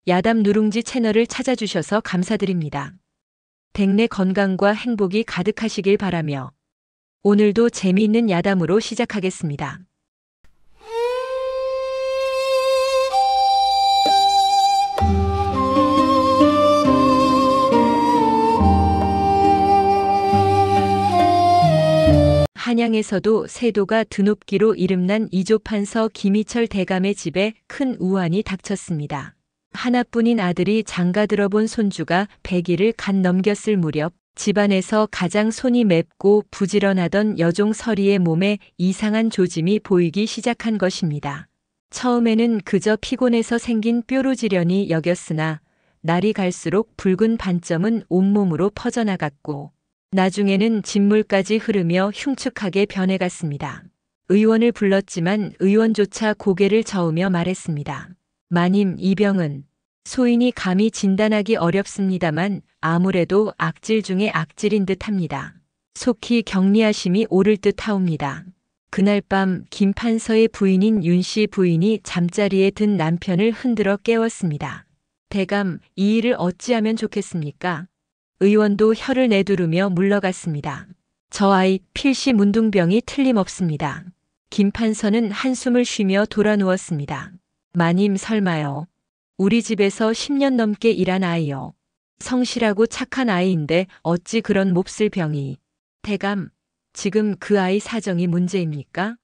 야담 누룽지 채널을 찾아주셔서 감사드립니다. 댁내 건강과 행복이 가득하시길 바라며 오늘도 재미있는 야담으로 시작하겠습니다. 한양에서도 세도가 드높기로 이름난 이조판서 김희철 대감의 집에 큰 우환이 닥쳤습니다. 하나뿐인 아들이 장가들어본 손주가 100일을 갓 넘겼을 무렵 집안에서 가장 손이 맵고 부지런하던 여종 서리의 몸에 이상한 조짐이 보이기 시작한 것입니다. 처음에는 그저 피곤해서 생긴 뾰루지련이 여겼으나 날이 갈수록 붉은 반점은 온몸으로 퍼져나갔고 나중에는 진물까지 흐르며 흉측하게 변해갔습니다. 의원을 불렀지만 의원조차 고개를 저으며 말했습니다. 마님, 이 병은 소인이 감히 진단하기 어렵습니다만 아무래도 악질 중에 악질인 듯합니다. 속히 격리하심이 옳을 듯하옵니다. 그날 밤 김 판서의 부인인 윤씨 부인이 잠자리에 든 남편을 흔들어 깨웠습니다. 대감, 이 일을 어찌하면 좋겠습니까? 의원도 혀를 내두르며 물러갔습니다. 저 아이 필시 문둥병이 틀림없습니다. 김 판서는 한숨을 쉬며 돌아 누웠습니다. 마님, 설마요. 우리 집에서 10년 넘게 일한 아이요. 성실하고 착한 아이인데 어찌 그런 몹쓸 병이. 대감, 지금 그 아이 사정이 문제입니까?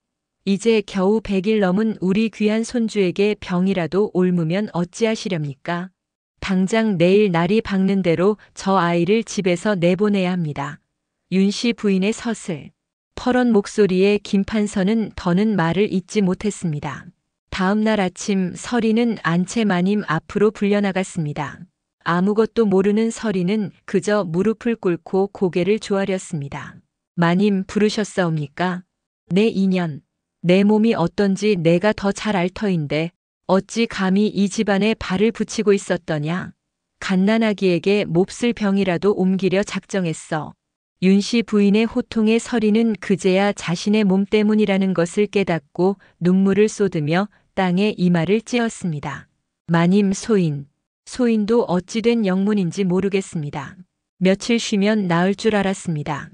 이제 겨우 100일 넘은 우리 귀한 손주에게 병이라도 옮으면 어찌하시렵니까? 당장 내일 날이 밝는 대로 저 아이를 집에서 내보내야 합니다. 윤씨 부인의 서슬, 퍼런 목소리에 김 판서는 더는 말을 잇지 못했습니다. 다음 날 아침 서리는 안채 마님 앞으로 불려나갔습니다. 아무것도 모르는 서리는 그저 무릎을 꿇고 고개를 조아렸습니다. 마님 부르셨사옵니까? 내 인연, 내 몸이 어떤지 내가 더 잘 알 터인데 어찌 감히 이 집안에 발을 붙이고 있었더냐. 갓난아기에게 몹쓸 병이라도 옮기려 작정했어. 윤씨 부인의 호통에 서리는 그제야 자신의 몸 때문이라는 것을 깨닫고 눈물을 쏟으며 땅에 이마를 찧었습니다. 마님, 소인도 어찌된 영문인지 모르겠습니다. 며칠 쉬면 나을 줄 알았습니다.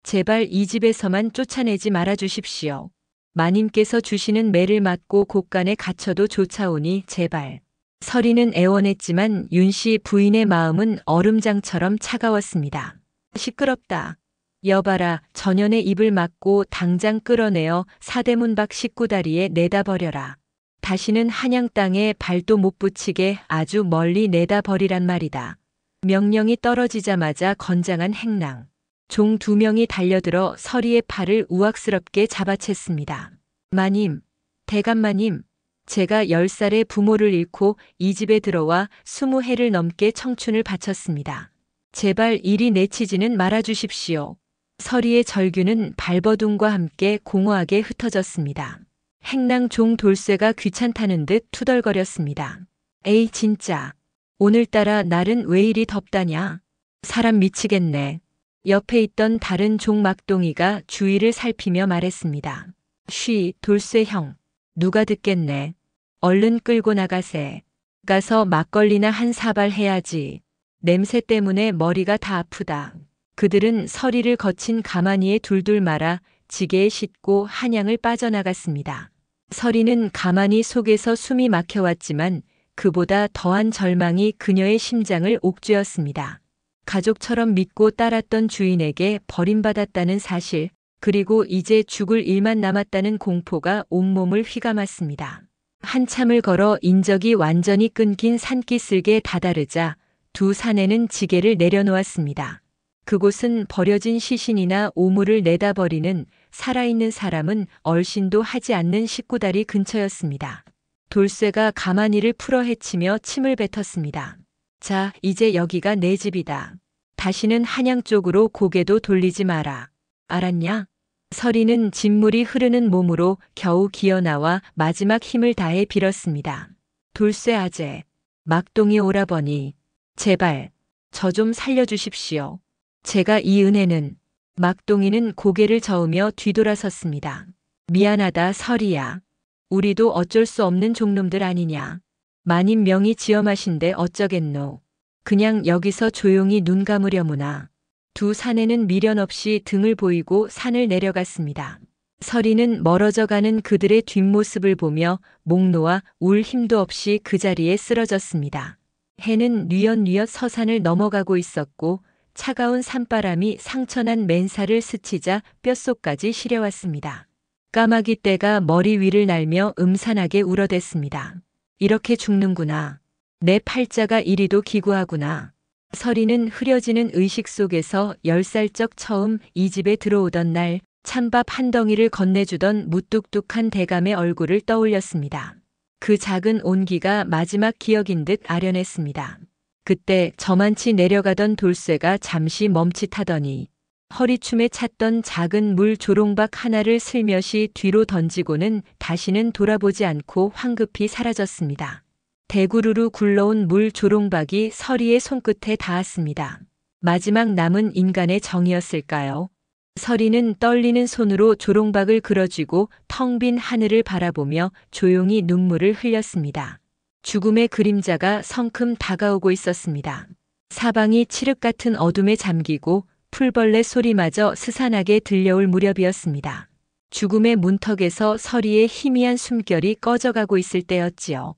제발 이 집에서만 쫓아내지 말아 주십시오. 마님께서 주시는 매를 맞고 곳간에 갇혀도 좋사오니 제발. 서리는 애원했지만 윤씨 부인의 마음은 얼음장처럼 차가웠습니다. 시끄럽다. 여봐라, 전연의 입을 막고 당장 끌어내어 사대문 밖 식구다리에 내다 버려라. 다시는 한양 땅에 발도 못 붙이게 아주 멀리 내다 버리란 말이다. 명령이 떨어지자마자 건장한 행랑. 종 2명이 달려들어 서리의 팔을 우악스럽게 잡아챘습니다. 마님, 대감마님, 제가 10살의 부모를 잃고 이 집에 들어와 20해를 넘게 청춘을 바쳤습니다. 제발 이리 내치지는 말아주십시오. 서리의 절규는 발버둥과 함께 공허하게 흩어졌습니다. 행랑 종 돌쇠가 귀찮다는 듯 투덜거렸습니다. 에이 진짜, 오늘따라 날은 왜 이리 덥다냐. 사람 미치겠네. 옆에 있던 다른 종 막동이가 주위를 살피며 말했습니다. 쉬, 돌쇠 형. 누가 듣겠네. 얼른 끌고 나가세. 가서 막걸리나 한 사발 해야지. 냄새 때문에 머리가 다 아프다. 그들은 서리를 거친 가마니에 둘둘 말아 지게에 싣고 한양을 빠져나갔습니다. 서리는 가마니 속에서 숨이 막혀왔지만 그보다 더한 절망이 그녀의 심장을 옥죄었습니다. 가족처럼 믿고 따랐던 주인에게 버림받았다는 사실, 그리고 이제 죽을 일만 남았다는 공포가 온몸을 휘감았습니다. 한참을 걸어 인적이 완전히 끊긴 산기슭에 다다르자 두 사내는 지게를 내려놓았습니다. 그곳은 버려진 시신이나 오물을 내다버리는 살아있는 사람은 얼씬도 하지 않는 식구다리 근처였습니다. 돌쇠가 가마니를 풀어 헤치며 침을 뱉었습니다. 자, 이제 여기가 내 집이다. 다시는 한양 쪽으로 고개도 돌리지 마라. 알았냐? 서리는 진물이 흐르는 몸으로 겨우 기어나와 마지막 힘을 다해 빌었습니다. 돌쇠 아재, 막동이 오라버니, 제발 저 좀 살려주십시오. 제가 이 은혜는. 막동이는 고개를 저으며 뒤돌아섰습니다. 미안하다 서리야. 우리도 어쩔 수 없는 종놈들 아니냐. 마님 명이 지엄하신데 어쩌겠노. 그냥 여기서 조용히 눈 감으려무나. 두 사내는 미련 없이 등을 보이고 산을 내려갔습니다. 서리는 멀어져 가는 그들의 뒷모습을 보며 목 놓아 울 힘도 없이 그 자리에 쓰러졌습니다. 해는 뉘엿뉘엿 서산을 넘어가고 있었고 차가운 산바람이 상처난 맨살을 스치자 뼛속까지 시려왔습니다. 까마귀 떼가 머리 위를 날며 음산하게 울어댔습니다. 이렇게 죽는구나. 내 팔자가 이리도 기구하구나. 서리는 흐려지는 의식 속에서 10살적 처음 이 집에 들어오던 날 찬밥 한 덩이를 건네주던 무뚝뚝한 대감의 얼굴을 떠올렸습니다. 그 작은 온기가 마지막 기억인 듯 아련했습니다. 그때 저만치 내려가던 돌쇠가 잠시 멈칫하더니 허리춤에 찼던 작은 물 조롱박 하나를 슬며시 뒤로 던지고는 다시는 돌아보지 않고 황급히 사라졌습니다. 대구르르 굴러온 물 조롱박이 서리의 손끝에 닿았습니다. 마지막 남은 인간의 정이었을까요? 서리는 떨리는 손으로 조롱박을 그려쥐고 텅 빈 하늘을 바라보며 조용히 눈물을 흘렸습니다. 죽음의 그림자가 성큼 다가오고 있었습니다. 사방이 칠흑 같은 어둠에 잠기고 풀벌레 소리마저 스산하게 들려올 무렵이었습니다. 죽음의 문턱에서 서리의 희미한 숨결이 꺼져가고 있을 때였지요.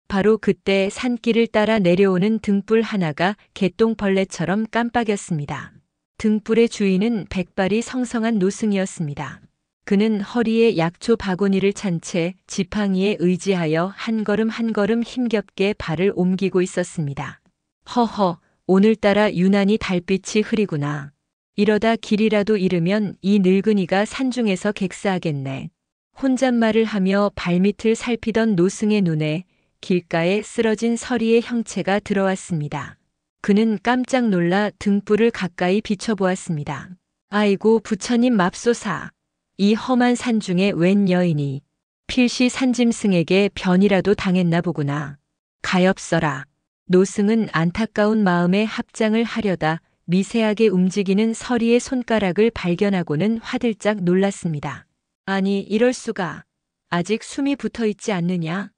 바로 그때 산길을 따라 내려오는 등불 하나가 개똥벌레처럼 깜빡였습니다. 등불의 주인은 백발이 성성한 노승이었습니다. 그는 허리에 약초 바구니를 찬 채 지팡이에 의지하여 한 걸음 한 걸음 힘겹게 발을 옮기고 있었습니다. 허허, 오늘따라 유난히 달빛이 흐리구나. 이러다 길이라도 잃으면 이 늙은이가 산중에서 객사하겠네. 혼잣말을 하며 발밑을 살피던 노승의 눈에 길가에 쓰러진 서리의 형체가 들어왔습니다. 그는 깜짝 놀라 등불을 가까이 비춰보았습니다. 아이고 부처님 맙소사. 이 험한 산중에 웬 여인이 필시 산짐승에게 변이라도 당했나 보구나. 가엾어라. 노승은 안타까운 마음에 합장을 하려다 미세하게 움직이는 서리의 손가락을 발견하고는 화들짝 놀랐습니다. 아니 이럴 수가. 아직 숨이 붙어있지 않느냐?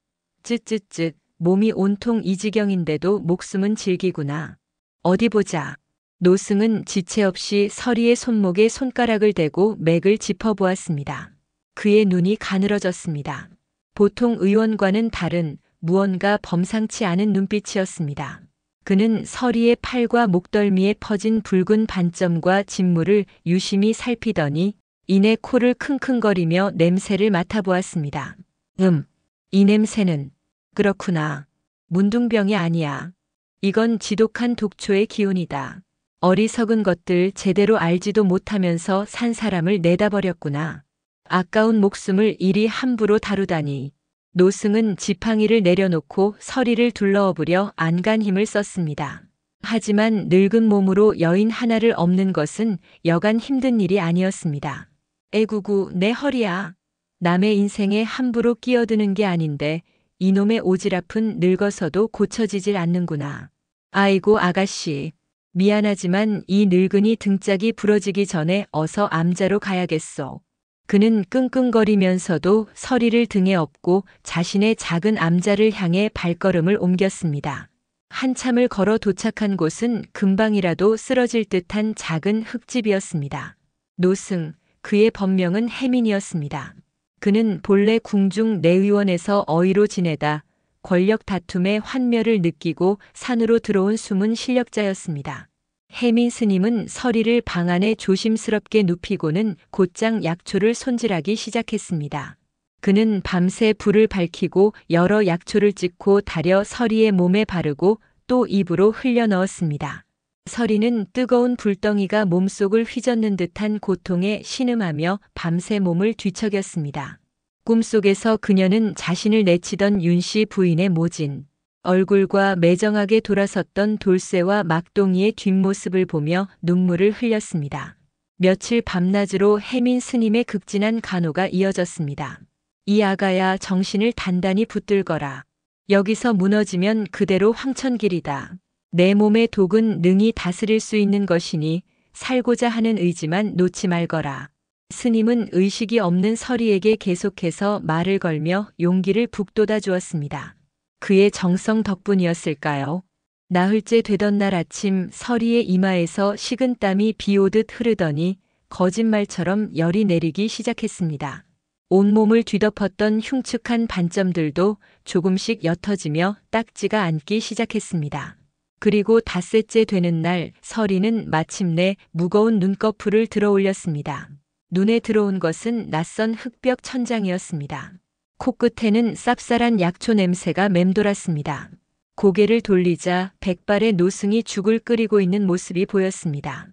쯧쯧쯧. 몸이 온통 이 지경인데도 목숨은 질기구나. 어디 보자. 노승은 지체 없이 서리의 손목에 손가락을 대고 맥을 짚어보았습니다. 그의 눈이 가늘어졌습니다. 보통 의원과는 다른 무언가 범상치 않은 눈빛이었습니다. 그는 서리의 팔과 목덜미에 퍼진 붉은 반점과 진물을 유심히 살피더니 이내 코를 킁킁거리며 냄새를 맡아보았습니다. 이 냄새는 그렇구나. 문둥병이 아니야. 이건 지독한 독초의 기운이다. 어리석은 것들 제대로 알지도 못하면서 산 사람을 내다버렸구나. 아까운 목숨을 이리 함부로 다루다니. 노승은 지팡이를 내려놓고 서리를 둘러엎으려 안간 힘을 썼습니다. 하지만 늙은 몸으로 여인 하나를 엎는 것은 여간 힘든 일이 아니었습니다. 에구구 내 허리야. 남의 인생에 함부로 끼어드는 게 아닌데 이놈의 오지랖은 늙어서도 고쳐지질 않는구나. 아이고 아가씨. 미안하지만 이 늙은이 등짝이 부러지기 전에 어서 암자로 가야겠소. 그는 끙끙거리면서도 서리를 등에 업고 자신의 작은 암자를 향해 발걸음을 옮겼습니다. 한참을 걸어 도착한 곳은 금방이라도 쓰러질 듯한 작은 흙집이었습니다. 노승, 그의 법명은 해민이었습니다. 그는 본래 궁중 내의원에서 어의로 지내다 권력 다툼의 환멸을 느끼고 산으로 들어온 숨은 실력자였습니다. 해민 스님은 서리를 방 안에 조심스럽게 눕히고는 곧장 약초를 손질하기 시작했습니다. 그는 밤새 불을 밝히고 여러 약초를 찍고 달여 서리의 몸에 바르고 또 입으로 흘려 넣었습니다. 서리는 뜨거운 불덩이가 몸속을 휘젓는 듯한 고통에 신음하며 밤새 몸을 뒤척였습니다. 꿈속에서 그녀는 자신을 내치던 윤씨 부인의 모진, 얼굴과 매정하게 돌아섰던 돌쇠와 막동이의 뒷모습을 보며 눈물을 흘렸습니다. 며칠 밤낮으로 해민 스님의 극진한 간호가 이어졌습니다. 이 아가야 정신을 단단히 붙들거라. 여기서 무너지면 그대로 황천길이다. 내 몸의 독은 능히 다스릴 수 있는 것이니 살고자 하는 의지만 놓지 말거라. 스님은 의식이 없는 서리에게 계속해서 말을 걸며 용기를 북돋아 주었습니다. 그의 정성 덕분이었을까요? 나흘째 되던 날 아침 서리의 이마에서 식은땀이 비오듯 흐르더니 거짓말처럼 열이 내리기 시작했습니다. 온몸을 뒤덮었던 흉측한 반점들도 조금씩 옅어지며 딱지가 앉기 시작했습니다. 그리고 닷새째 되는 날 서리는 마침내 무거운 눈꺼풀을 들어 올렸습니다. 눈에 들어온 것은 낯선 흑벽 천장이었습니다. 코끝에는 쌉쌀한 약초 냄새가 맴돌았습니다. 고개를 돌리자 백발의 노승이 죽을 끓이고 있는 모습이 보였습니다.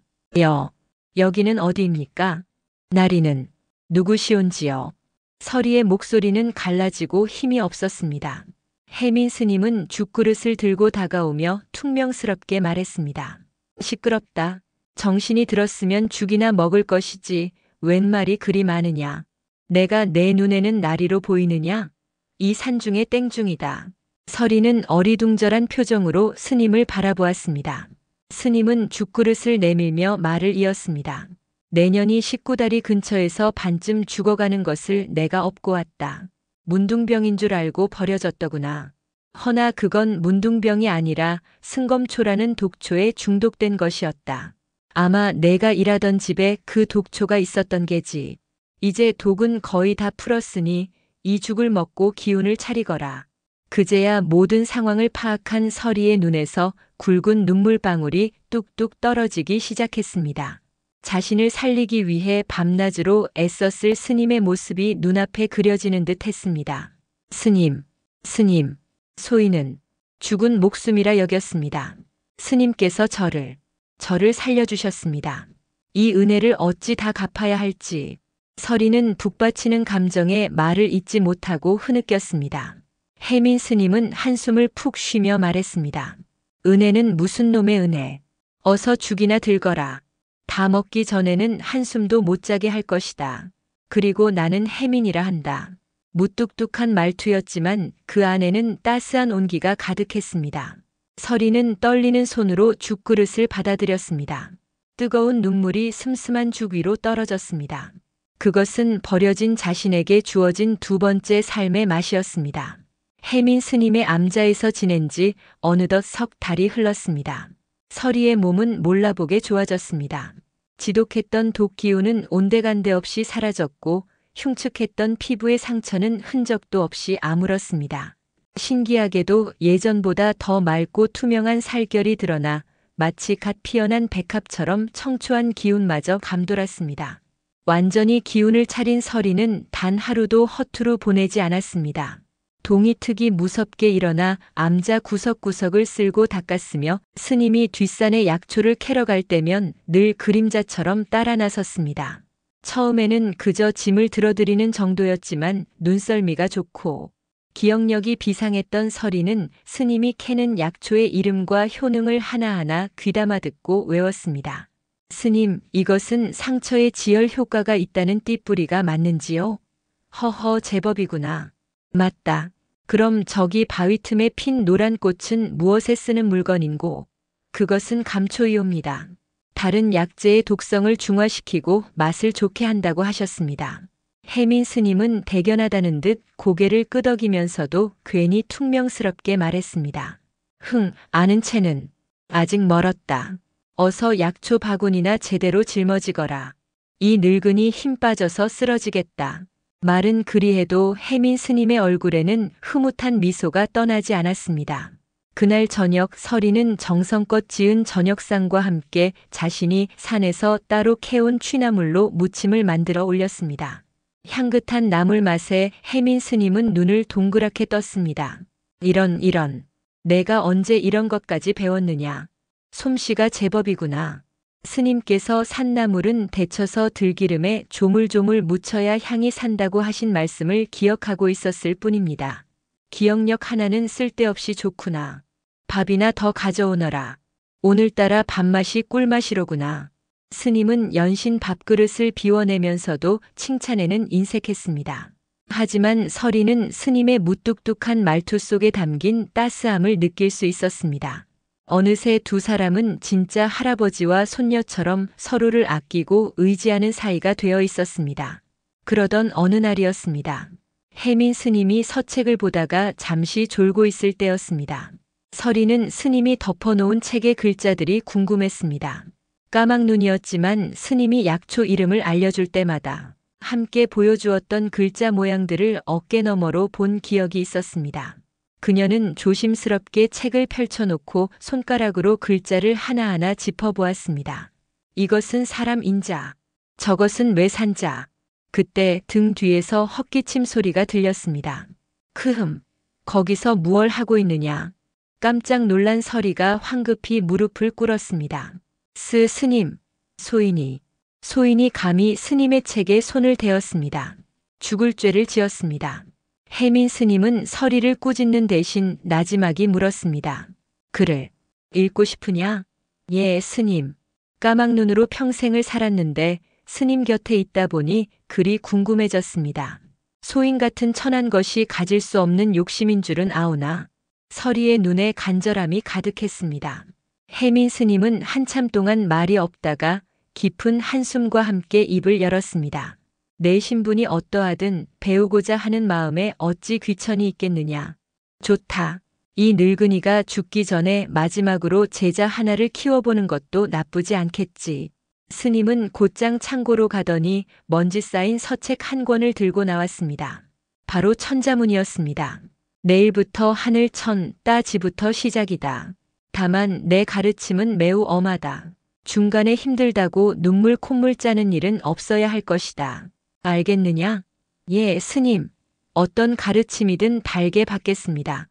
여기는 어디입니까? 나리는 누구시온지요? 서리의 목소리는 갈라지고 힘이 없었습니다. 해민 스님은 죽그릇을 들고 다가오며 퉁명스럽게 말했습니다. 시끄럽다. 정신이 들었으면 죽이나 먹을 것이지 웬 말이 그리 많으냐. 내가 내 눈에는 나리로 보이느냐? 이 산중의 땡중이다. 서리는 어리둥절한 표정으로 스님을 바라보았습니다. 스님은 죽그릇을 내밀며 말을 이었습니다. 내년이 식구다리 근처에서 반쯤 죽어가는 것을 내가 업고 왔다. 문둥병인 줄 알고 버려졌더구나. 허나 그건 문둥병이 아니라 승검초라는 독초에 중독된 것이었다. 아마 내가 일하던 집에 그 독초가 있었던 게지. 이제 독은 거의 다 풀었으니 이 죽을 먹고 기운을 차리거라. 그제야 모든 상황을 파악한 서리의 눈에서 굵은 눈물방울이 뚝뚝 떨어지기 시작했습니다. 자신을 살리기 위해 밤낮으로 애썼을 스님의 모습이 눈앞에 그려지는 듯 했습니다. 스님. 소인은 죽은 목숨이라 여겼습니다. 스님께서 저를 살려주셨습니다. 이 은혜를 어찌 다 갚아야 할지. 서리는 북받치는 감정에 말을 잇지 못하고 흐느꼈습니다. 해민 스님은 한숨을 푹 쉬며 말했습니다. 은혜는 무슨 놈의 은혜. 어서 죽이나 들거라. 다 먹기 전에는 한숨도 못 자게 할 것이다. 그리고 나는 해민이라 한다. 무뚝뚝한 말투였지만 그 안에는 따스한 온기가 가득했습니다. 서리는 떨리는 손으로 죽그릇을 받아들였습니다. 뜨거운 눈물이 슴슴한 죽 위로 떨어졌습니다. 그것은 버려진 자신에게 주어진 두 번째 삶의 맛이었습니다. 해민 스님의 암자에서 지낸 지 어느덧 석 달이 흘렀습니다. 서리의 몸은 몰라보게 좋아졌습니다. 지독했던 독 기운은 온데간데 없이 사라졌고 흉측했던 피부의 상처는 흔적도 없이 아물었습니다. 신기하게도 예전보다 더 맑고 투명한 살결이 드러나 마치 갓 피어난 백합처럼 청초한 기운마저 감돌았습니다. 완전히 기운을 차린 서리는 단 하루도 허투루 보내지 않았습니다. 동이특이 무섭게 일어나 암자 구석구석을 쓸고 닦았으며 스님이 뒷산에 약초를 캐러 갈 때면 늘 그림자처럼 따라 나섰습니다. 처음에는 그저 짐을 들어드리는 정도였지만 눈썰미가 좋고 기억력이 비상했던 서리는 스님이 캐는 약초의 이름과 효능을 하나하나 귀담아 듣고 외웠습니다. 스님, 이것은 상처에 지혈 효과가 있다는 띠뿌리가 맞는지요? 허허, 제법이구나. 맞다. 그럼 저기 바위 틈에 핀 노란 꽃은 무엇에 쓰는 물건인고? 그것은 감초이옵니다. 다른 약재의 독성을 중화시키고 맛을 좋게 한다고 하셨습니다. 해민 스님은 대견하다는 듯 고개를 끄덕이면서도 괜히 퉁명스럽게 말했습니다. 아는 채는 아직 멀었다. 어서 약초 바구니나 제대로 짊어지거라. 이 늙은이 힘 빠져서 쓰러지겠다. 말은 그리해도 해민 스님의 얼굴에는 흐뭇한 미소가 떠나지 않았습니다. 그날 저녁 서리는 정성껏 지은 저녁상과 함께 자신이 산에서 따로 캐온 취나물로 무침을 만들어 올렸습니다. 향긋한 나물 맛에 해민 스님은 눈을 동그랗게 떴습니다. 이런, 내가 언제 이런 것까지 배웠느냐. 솜씨가 제법이구나. 스님께서 산나물은 데쳐서 들기름에 조물조물 묻혀야 향이 산다고 하신 말씀을 기억하고 있었을 뿐입니다. 기억력 하나는 쓸데없이 좋구나. 밥이나 더 가져오너라. 오늘따라 밥맛이 꿀맛이로구나. 스님은 연신 밥그릇을 비워내면서도 칭찬에는 인색했습니다. 하지만 서리는 스님의 무뚝뚝한 말투 속에 담긴 따스함을 느낄 수 있었습니다. 어느새 두 사람은 진짜 할아버지와 손녀처럼 서로를 아끼고 의지하는 사이가 되어 있었습니다. 그러던 어느 날이었습니다. 혜민 스님이 서책을 보다가 잠시 졸고 있을 때였습니다. 서리는 스님이 덮어놓은 책의 글자들이 궁금했습니다. 까막눈이었지만 스님이 약초 이름을 알려줄 때마다 함께 보여주었던 글자 모양들을 어깨 너머로 본 기억이 있었습니다. 그녀는 조심스럽게 책을 펼쳐놓고 손가락으로 글자를 하나하나 짚어보았습니다. 이것은 사람 인자, 저것은 외산자. 그때 등 뒤에서 헛기침 소리가 들렸습니다. 크흠, 거기서 무얼 하고 있느냐. 깜짝 놀란 서리가 황급히 무릎을 꿇었습니다. 스님, 소인이 감히 스님의 책에 손을 대었습니다. 죽을 죄를 지었습니다. 혜민 스님은 서리를 꾸짖는 대신 나지막이 물었습니다. 글을 읽고 싶으냐? 예, 스님. 까막눈으로 평생을 살았는데 스님 곁에 있다 보니 글이 궁금해졌습니다. 소인 같은 천한 것이 가질 수 없는 욕심인 줄은 아오나 서리의 눈에 간절함이 가득했습니다. 혜민 스님은 한참 동안 말이 없다가 깊은 한숨과 함께 입을 열었습니다. 내 신분이 어떠하든 배우고자 하는 마음에 어찌 귀천이 있겠느냐. 좋다. 이 늙은이가 죽기 전에 마지막으로 제자 하나를 키워보는 것도 나쁘지 않겠지. 스님은 곧장 창고로 가더니 먼지 쌓인 서책 한 권을 들고 나왔습니다. 바로 천자문이었습니다. 내일부터 하늘 따지부터 시작이다. 다만 내 가르침은 매우 엄하다. 중간에 힘들다고 눈물 콧물 짜는 일은 없어야 할 것이다. 알겠느냐? 예, 스님. 어떤 가르침이든 달게 받겠습니다.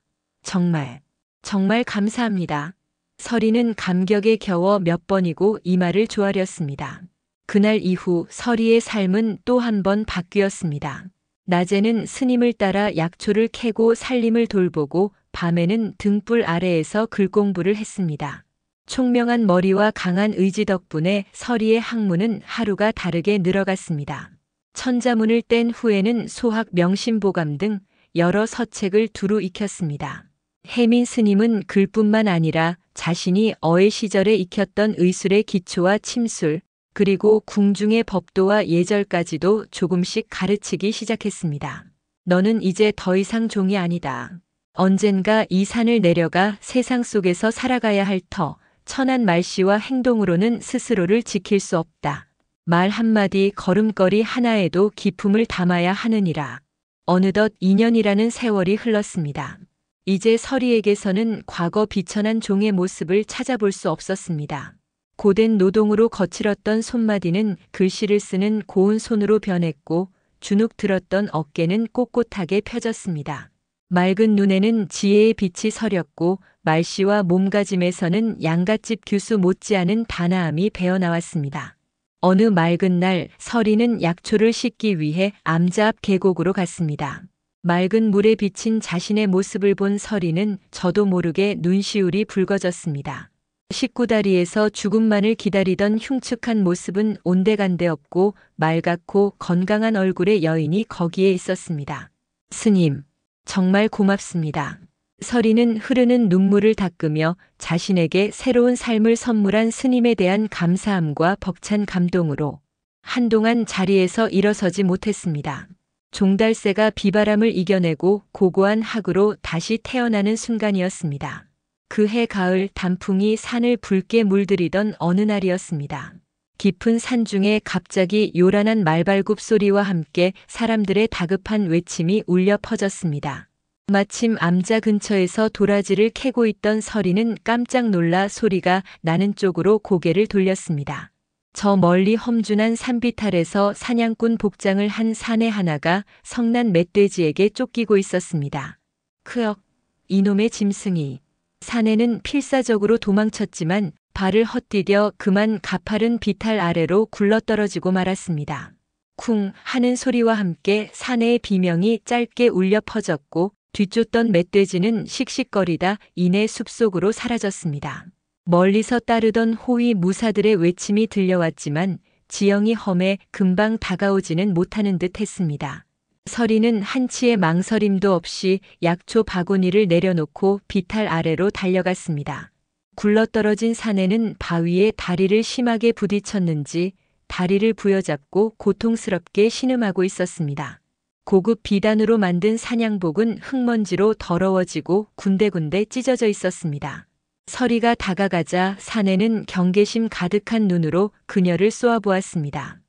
정말 감사합니다. 서리는 감격에 겨워 몇 번이고 이마를 조아렸습니다. 그날 이후 서리의 삶은 또 한 번 바뀌었습니다. 낮에는 스님을 따라 약초를 캐고 살림을 돌보고 밤에는 등불 아래에서 글공부를 했습니다. 총명한 머리와 강한 의지 덕분에 서리의 학문은 하루가 다르게 늘어갔습니다. 천자문을 뗀 후에는 소학 명심보감 등 여러 서책을 두루 익혔습니다. 혜민 스님은 글뿐만 아니라 자신이 어의 시절에 익혔던 의술의 기초와 침술, 그리고 궁중의 법도와 예절까지도 조금씩 가르치기 시작했습니다. 너는 이제 더 이상 종이 아니다. 언젠가 이 산을 내려가 세상 속에서 살아가야 할 터, 천한 말씨와 행동으로는 스스로를 지킬 수 없다. 말 한마디 걸음걸이 하나에도 기품을 담아야 하느니라. 어느덧 2년이라는 세월이 흘렀습니다. 이제 서리에게서는 과거 비천한 종의 모습을 찾아볼 수 없었습니다. 고된 노동으로 거칠었던 손마디는 글씨를 쓰는 고운 손으로 변했고 주눅 들었던 어깨는 꼿꼿하게 펴졌습니다. 맑은 눈에는 지혜의 빛이 서렸고 말씨와 몸가짐에서는 양갓집 교수 못지않은 단아함이 배어나왔습니다. 어느 맑은 날 서리는 약초를 씻기 위해 암자 앞 계곡으로 갔습니다. 맑은 물에 비친 자신의 모습을 본 서리는 저도 모르게 눈시울이 붉어졌습니다. 식구다리에서 죽음만을 기다리던 흉측한 모습은 온데간데 없고 맑았고 건강한 얼굴의 여인이 거기에 있었습니다. 스님, 정말 고맙습니다. 서리는 흐르는 눈물을 닦으며 자신에게 새로운 삶을 선물한 스님에 대한 감사함과 벅찬 감동으로 한동안 자리에서 일어서지 못했습니다. 종달새가 비바람을 이겨내고 고고한 학으로 다시 태어나는 순간이었습니다. 그해 가을 단풍이 산을 붉게 물들이던 어느 날이었습니다. 깊은 산중에 갑자기 요란한 말발굽 소리와 함께 사람들의 다급한 외침이 울려 퍼졌습니다. 마침 암자 근처에서 도라지를 캐고 있던 서리는 깜짝 놀라 소리가 나는 쪽으로 고개를 돌렸습니다. 저 멀리 험준한 산비탈에서 사냥꾼 복장을 한 사내 하나가 성난 멧돼지에게 쫓기고 있었습니다. 크억, 이놈의 짐승이. 사내는 필사적으로 도망쳤지만 발을 헛디뎌 그만 가파른 비탈 아래로 굴러떨어지고 말았습니다. 쿵 하는 소리와 함께 사내의 비명이 짧게 울려 퍼졌고 뒤쫓던 멧돼지는 씩씩거리다 이내 숲속으로 사라졌습니다. 멀리서 따르던 호위 무사들의 외침이 들려왔지만 지형이 험해 금방 다가오지는 못하는 듯 했습니다. 서리는 한치의 망설임도 없이 약초 바구니를 내려놓고 비탈 아래로 달려갔습니다. 굴러떨어진 사내는 바위에 다리를 심하게 부딪혔는지 다리를 부여잡고 고통스럽게 신음하고 있었습니다. 고급 비단으로 만든 사냥복은 흙먼지로 더러워지고 군데군데 찢어져 있었습니다. 서리가 다가가자 사내는 경계심 가득한 눈으로 그녀를 쏘아보았습니다.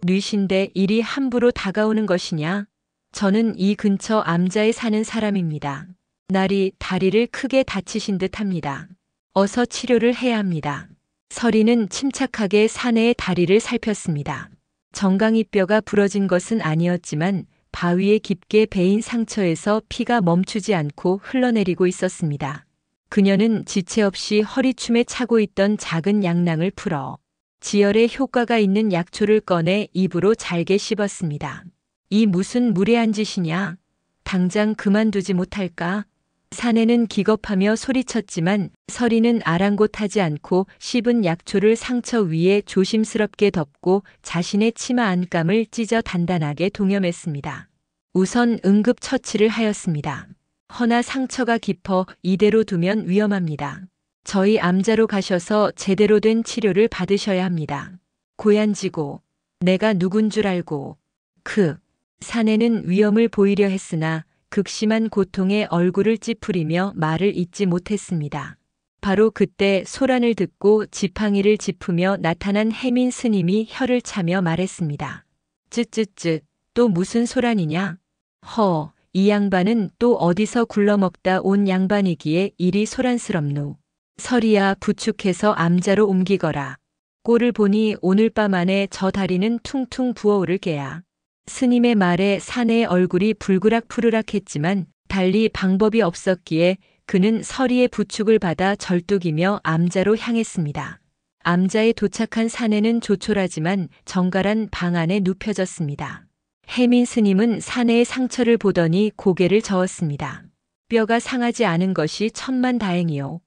뉘신데 이리 함부로 다가오는 것이냐? 저는 이 근처 암자에 사는 사람입니다. 날이 다리를 크게 다치신 듯 합니다. 어서 치료를 해야 합니다. 서리는 침착하게 사내의 다리를 살폈습니다. 정강이뼈가 부러진 것은 아니었지만 바위에 깊게 베인 상처에서 피가 멈추지 않고 흘러내리고 있었습니다. 그녀는 지체 없이 허리춤에 차고 있던 작은 양낭을 풀어 지혈에 효과가 있는 약초를 꺼내 입으로 잘게 씹었습니다. 이 무슨 무례한 짓이냐? 당장 그만두지 못할까? 사내는 기겁하며 소리쳤지만 서리는 아랑곳하지 않고 씹은 약초를 상처 위에 조심스럽게 덮고 자신의 치마 안감을 찢어 단단하게 동여맸습니다. 우선 응급처치를 하였습니다. 허나 상처가 깊어 이대로 두면 위험합니다. 저희 암자로 가셔서 제대로 된 치료를 받으셔야 합니다. 고얀지고 내가 누군 줄 알고. 사내는 위험을 보이려 했으나 극심한 고통에 얼굴을 찌푸리며 말을 잇지 못했습니다. 바로 그때 소란을 듣고 지팡이를 짚으며 나타난 해민 스님이 혀를 차며 말했습니다. 쯧쯧쯧, 또 무슨 소란이냐? 이 양반은 또 어디서 굴러먹다 온 양반이기에 이리 소란스럽노. 서리야, 부축해서 암자로 옮기거라. 꼴을 보니 오늘 밤 안에 저 다리는 퉁퉁 부어오를 게야. 스님의 말에 사내의 얼굴이 불그락푸르락했지만 달리 방법이 없었기에 그는 서리의 부축을 받아 절뚝이며 암자로 향했습니다. 암자에 도착한 사내는 조촐하지만 정갈한 방 안에 눕혀졌습니다. 해민 스님은 사내의 상처를 보더니 고개를 저었습니다. 뼈가 상하지 않은 것이 천만다행이요.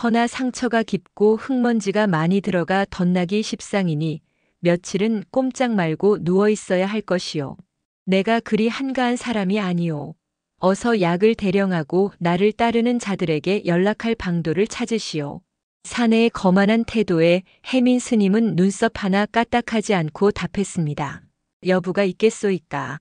허나 상처가 깊고 흙먼지가 많이 들어가 덧나기 십상이니 며칠은 꼼짝 말고 누워 있어야 할 것이요. 내가 그리 한가한 사람이 아니오. 어서 약을 대령하고 나를 따르는 자들에게 연락할 방도를 찾으시오. 사내의 거만한 태도에 해민 스님은 눈썹 하나 까딱하지 않고 답했습니다. 여부가 있겠소이까.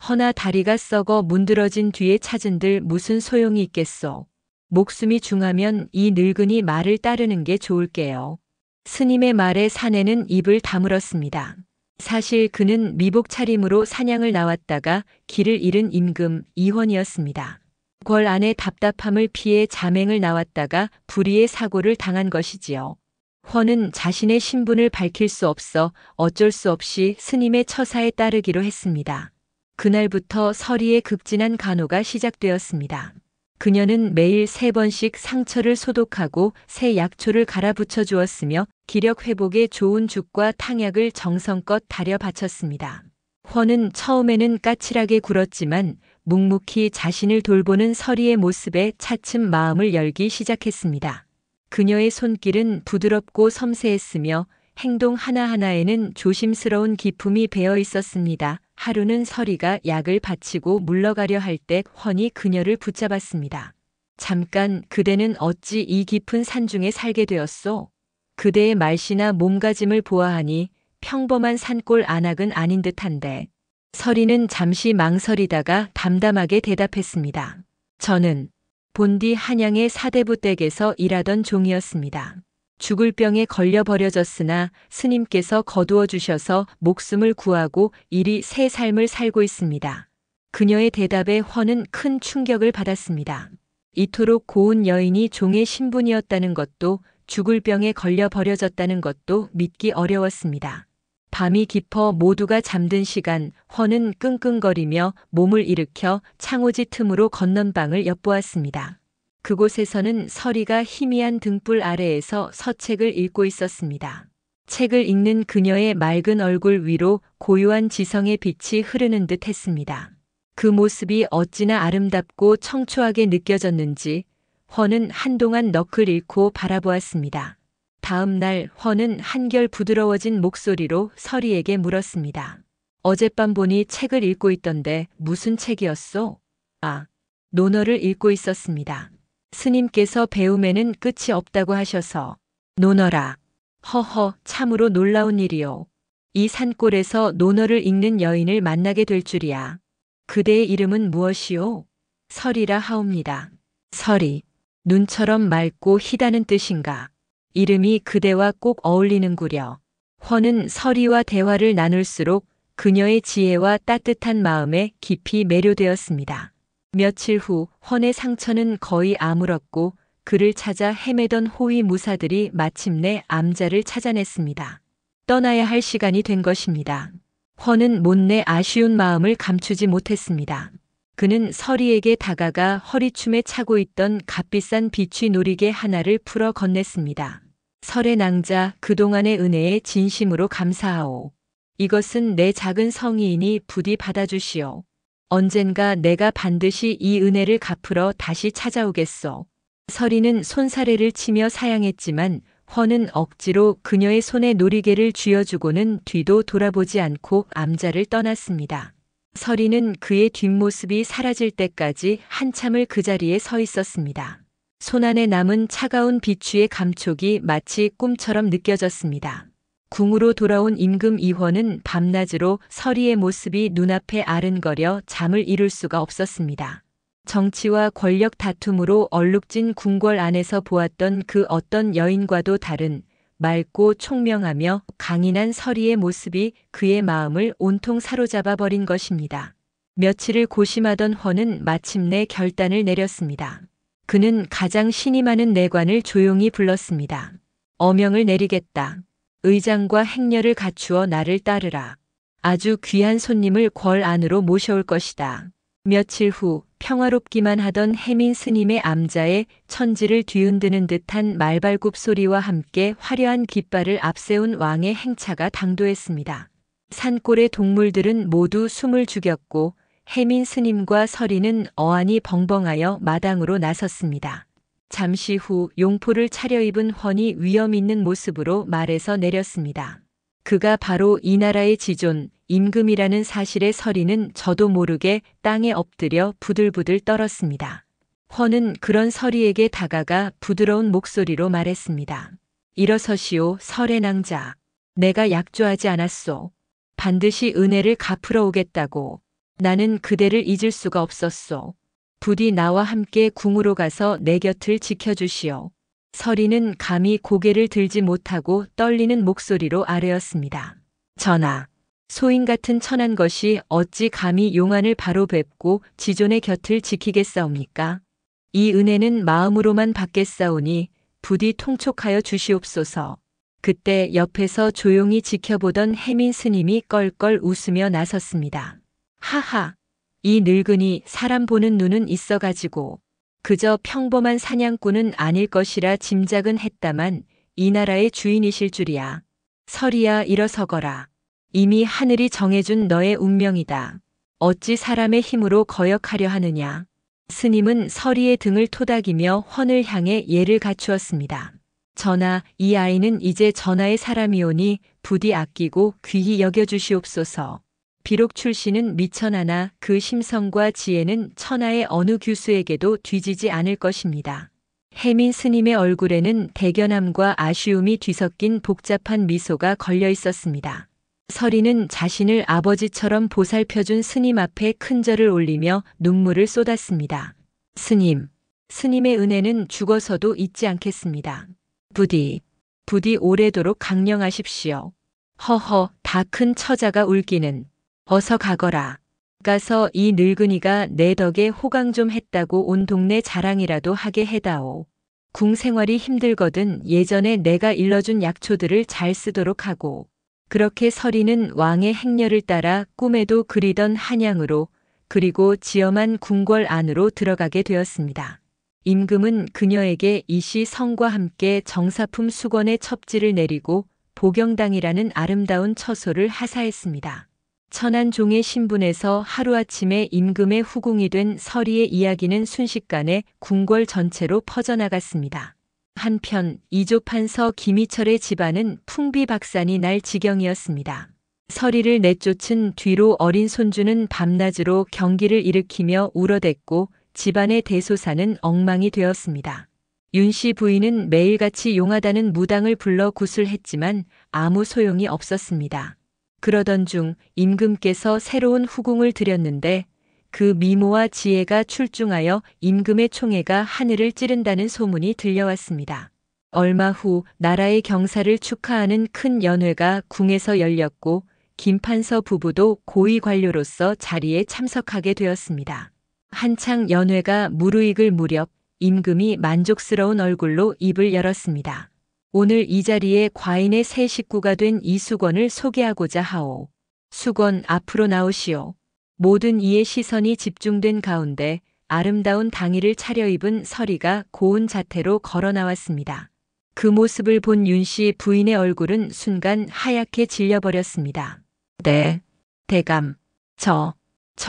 허나 다리가 썩어 문드러진 뒤에 찾은들 무슨 소용이 있겠소. 목숨이 중하면 이 늙은이 말을 따르는 게 좋을게요. 스님의 말에 사내는 입을 다물었습니다. 사실 그는 미복 차림으로 사냥을 나왔다가 길을 잃은 임금 이헌이었습니다. 궐 안의 답답함을 피해 자맹을 나왔다가 불의의 사고를 당한 것이지요. 헌은 자신의 신분을 밝힐 수 없어 어쩔 수 없이 스님의 처사에 따르기로 했습니다. 그날부터 서리의 극진한 간호가 시작되었습니다. 그녀는 매일 3번씩 상처를 소독하고 새 약초를 갈아붙여 주었으며 기력 회복에 좋은 죽과 탕약을 정성껏 달여 바쳤습니다. 헌은 처음에는 까칠하게 굴었지만 묵묵히 자신을 돌보는 서리의 모습에 차츰 마음을 열기 시작했습니다. 그녀의 손길은 부드럽고 섬세했으며 행동 하나하나에는 조심스러운 기품이 배어 있었습니다. 하루는 서리가 약을 바치고 물러가려 할 때 훤히 그녀를 붙잡았습니다. 잠깐, 그대는 어찌 이 깊은 산중에 살게 되었소? 그대의 말씨나 몸가짐을 보아하니 평범한 산골 안악은 아닌 듯한데. 서리는 잠시 망설이다가 담담하게 대답했습니다. 저는 본디 한양의 사대부 댁에서 일하던 종이었습니다. 죽을 병에 걸려 버려졌으나 스님께서 거두어 주셔서 목숨을 구하고 이리 새 삶을 살고 있습니다. 그녀의 대답에 훤은 큰 충격을 받았습니다. 이토록 고운 여인이 종의 신분이었다는 것도 죽을 병에 걸려 버려졌다는 것도 믿기 어려웠습니다. 밤이 깊어 모두가 잠든 시간 훤은 끙끙거리며 몸을 일으켜 창호지 틈으로 건넌방을 엿보았습니다. 그곳에서는 서리가 희미한 등불 아래에서 서책을 읽고 있었습니다. 책을 읽는 그녀의 맑은 얼굴 위로 고요한 지성의 빛이 흐르는 듯 했습니다. 그 모습이 어찌나 아름답고 청초하게 느껴졌는지 훤은 한동안 넋을 잃고 바라보았습니다. 다음 날 훤은 한결 부드러워진 목소리로 서리에게 물었습니다. 어젯밤 보니 책을 읽고 있던데 무슨 책이었소? 논어를 읽고 있었습니다. 스님께서 배움에는 끝이 없다고 하셔서. 논어라. 허허, 참으로 놀라운 일이요. 이 산골에서 논어를 읽는 여인을 만나게 될 줄이야. 그대의 이름은 무엇이오? 설이라 하옵니다. 설이 눈처럼 맑고 희다는 뜻인가. 이름이 그대와 꼭 어울리는구려. 훤은 설이와 대화를 나눌수록 그녀의 지혜와 따뜻한 마음에 깊이 매료되었습니다. 며칠 후 훤의 상처는 거의 아물었고 그를 찾아 헤매던 호위 무사들이 마침내 암자를 찾아냈습니다. 떠나야 할 시간이 된 것입니다. 훤은 못내 아쉬운 마음을 감추지 못했습니다. 그는 설이에게 다가가 허리춤에 차고 있던 값비싼 비취 놀이개 하나를 풀어 건넸습니다. 설의 낭자, 그동안의 은혜에 진심으로 감사하오. 이것은 내 작은 성의이니 부디 받아주시오. 언젠가 내가 반드시 이 은혜를 갚으러 다시 찾아오겠소. 설이는 손사래를 치며 사양했지만 훤은 억지로 그녀의 손에 놀이개를 쥐어주고는 뒤도 돌아보지 않고 암자를 떠났습니다. 설이는 그의 뒷모습이 사라질 때까지 한참을 그 자리에 서 있었습니다. 손안에 남은 차가운 비취의 감촉이 마치 꿈처럼 느껴졌습니다. 궁으로 돌아온 임금 이헌은 밤낮으로 설이의 모습이 눈앞에 아른거려 잠을 이룰 수가 없었습니다. 정치와 권력 다툼으로 얼룩진 궁궐 안에서 보았던 그 어떤 여인과도 다른 맑고 총명하며 강인한 설이의 모습이 그의 마음을 온통 사로잡아 버린 것입니다. 며칠을 고심하던 훤은 마침내 결단을 내렸습니다. 그는 가장 신이 많은 내관을 조용히 불렀습니다. 어명을 내리겠다. 의장과 행렬을 갖추어 나를 따르라. 아주 귀한 손님을 궐 안으로 모셔올 것이다. 며칠 후 평화롭기만 하던 해민 스님의 암자에 천지를 뒤흔드는 듯한 말발굽 소리와 함께 화려한 깃발을 앞세운 왕의 행차가 당도했습니다. 산골의 동물들은 모두 숨을 죽였고 해민 스님과 설이는 어안이 벙벙하여 마당으로 나섰습니다. 잠시 후 용포를 차려입은 훤이 위험 있는 모습으로 말에서 내렸습니다. 그가 바로 이 나라의 지존, 임금이라는 사실에 설이는 저도 모르게 땅에 엎드려 부들부들 떨었습니다. 훤은 그런 설이에게 다가가 부드러운 목소리로 말했습니다. 일어서시오, 설의 낭자. 내가 약조하지 않았소. 반드시 은혜를 갚으러 오겠다고. 나는 그대를 잊을 수가 없었소. 부디 나와 함께 궁으로 가서 내 곁을 지켜주시오. 설이는 감히 고개를 들지 못하고 떨리는 목소리로 아뢰었습니다. 전하, 소인 같은 천한 것이 어찌 감히 용안을 바로 뵙고 지존의 곁을 지키겠사옵니까? 이 은혜는 마음으로만 받겠사오니 부디 통촉하여 주시옵소서. 그때 옆에서 조용히 지켜보던 해민 스님이 껄껄 웃으며 나섰습니다. 하하, 이 늙은이 사람 보는 눈은 있어가지고 그저 평범한 사냥꾼은 아닐 것이라 짐작은 했다만 이 나라의 주인이실 줄이야. 설이야, 일어서거라. 이미 하늘이 정해준 너의 운명이다. 어찌 사람의 힘으로 거역하려 하느냐. 스님은 설이의 등을 토닥이며 훤을 향해 예를 갖추었습니다. 전하, 이 아이는 이제 전하의 사람이오니 부디 아끼고 귀히 여겨주시옵소서. 비록 출신은 미천하나 그 심성과 지혜는 천하의 어느 규수에게도 뒤지지 않을 것입니다. 해민 스님의 얼굴에는 대견함과 아쉬움이 뒤섞인 복잡한 미소가 걸려 있었습니다. 설이는 자신을 아버지처럼 보살펴준 스님 앞에 큰 절을 올리며 눈물을 쏟았습니다. 스님, 스님의 은혜는 죽어서도 잊지 않겠습니다. 부디 오래도록 강령하십시오. 허허, 다 큰 처자가 울기는. 어서 가거라. 가서 이 늙은이가 내 덕에 호강 좀 했다고 온 동네 자랑이라도 하게 해다오. 궁 생활이 힘들거든 예전에 내가 일러준 약초들을 잘 쓰도록 하고. 그렇게 설이는 왕의 행렬을 따라 꿈에도 그리던 한양으로 그리고 지엄한 궁궐 안으로 들어가게 되었습니다. 임금은 그녀에게 이시 성과 함께 정사품 수건의 첩지를 내리고 보경당이라는 아름다운 처소를 하사했습니다. 천한 종의 신분에서 하루아침에 임금의 후궁이 된 설이의 이야기는 순식간에 궁궐 전체로 퍼져나갔습니다. 한편 이조판서 김희철의 집안은 풍비박산이 날 지경이었습니다. 설이를 내쫓은 뒤로 어린 손주는 밤낮으로 경기를 일으키며 울어댔고 집안의 대소사는 엉망이 되었습니다. 윤씨 부인은 매일같이 용하다는 무당을 불러 구술했지만 아무 소용이 없었습니다. 그러던 중 임금께서 새로운 후궁을 들였는데 그 미모와 지혜가 출중하여 임금의 총애가 하늘을 찌른다는 소문이 들려왔습니다. 얼마 후 나라의 경사를 축하하는 큰 연회가 궁에서 열렸고 김판서 부부도 고위 관료로서 자리에 참석하게 되었습니다. 한창 연회가 무르익을 무렵 임금이 만족스러운 얼굴로 입을 열었습니다. 오늘 이 자리에 과인의 새 식구가 된 이수건을 소개하고자 하오. 수건 앞으로 나오시오. 모든 이의 시선이 집중된 가운데 아름다운 당의를 차려입은 서리가 고운 자태로 걸어 나왔습니다. 그 모습을 본 윤씨 부인의 얼굴은 순간 하얗게 질려버렸습니다. 네, 대감. 저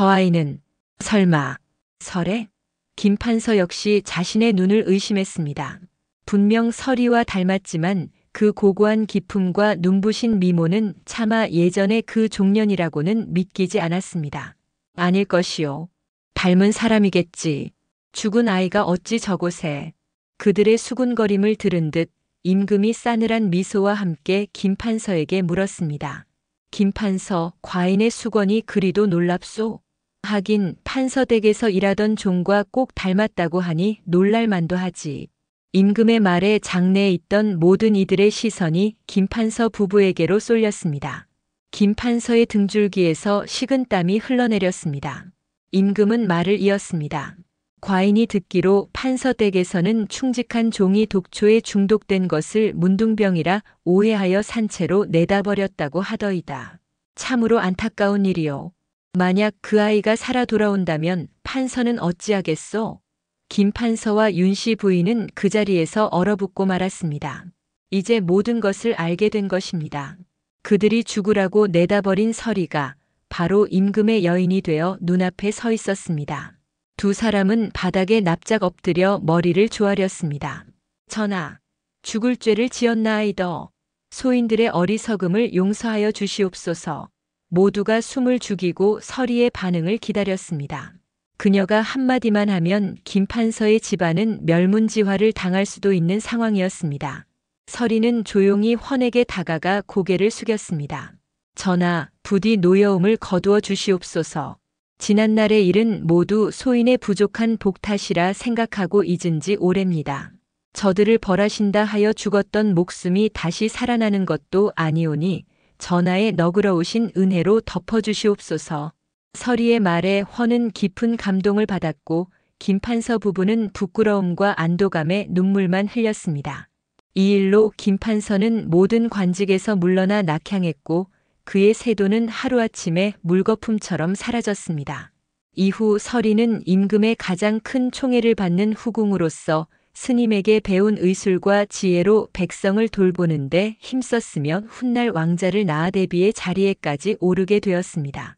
아이는 설마 설에? 김판서 역시 자신의 눈을 의심했습니다. 분명 서리와 닮았지만 그 고고한 기품과 눈부신 미모는 차마 예전의 그 종년이라고는 믿기지 않았습니다. 아닐 것이요. 닮은 사람이겠지. 죽은 아이가 어찌 저곳에. 그들의 수군거림을 들은 듯 임금이 싸늘한 미소와 함께 김판서에게 물었습니다. 김판서, 과인의 수건이 그리도 놀랍소? 하긴 판서댁에서 일하던 종과 꼭 닮았다고 하니 놀랄만도 하지. 임금의 말에 장내에 있던 모든 이들의 시선이 김판서 부부에게로 쏠렸습니다. 김판서의 등줄기에서 식은땀이 흘러내렸습니다. 임금은 말을 이었습니다. 과인이 듣기로 판서댁에서는 충직한 종이 독초에 중독된 것을 문둥병이라 오해하여 산채로 내다버렸다고 하더이다. 참으로 안타까운 일이요. 만약 그 아이가 살아 돌아온다면 판서는 어찌하겠소? 김판서와 윤씨 부인은 그 자리에서 얼어붙고 말았습니다. 이제 모든 것을 알게 된 것입니다. 그들이 죽으라고 내다버린 서리가 바로 임금의 여인이 되어 눈앞에 서 있었습니다. 두 사람은 바닥에 납작 엎드려 머리를 조아렸습니다. 전하, 죽을 죄를 지었나이더. 소인들의 어리석음을 용서하여 주시옵소서. 모두가 숨을 죽이고 서리의 반응을 기다렸습니다. 그녀가 한마디만 하면 김판서의 집안은 멸문지화를 당할 수도 있는 상황이었습니다. 서리는 조용히 헌에게 다가가 고개를 숙였습니다. 전하, 부디 노여움을 거두어 주시옵소서. 지난날의 일은 모두 소인의 부족한 복탓이라 생각하고 잊은 지 오래입니다. 저들을 벌하신다 하여 죽었던 목숨이 다시 살아나는 것도 아니오니 전하의 너그러우신 은혜로 덮어주시옵소서. 서리의 말에 헌은 깊은 감동을 받았고 김판서 부부는 부끄러움과 안도감에 눈물만 흘렸습니다. 이 일로 김판서는 모든 관직에서 물러나 낙향했고 그의 세도는 하루아침에 물거품처럼 사라졌습니다. 이후 서리는 임금의 가장 큰 총애를 받는 후궁으로서 스님에게 배운 의술과 지혜로 백성을 돌보는데 힘썼으며 훗날 왕자를 낳아 대비의 자리에까지 오르게 되었습니다.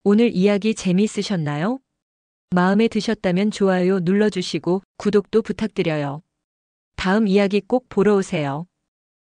오늘 이야기 재미있으셨나요? 마음에 드셨다면 좋아요 눌러주시고 구독도 부탁드려요. 다음 이야기 꼭 보러 오세요.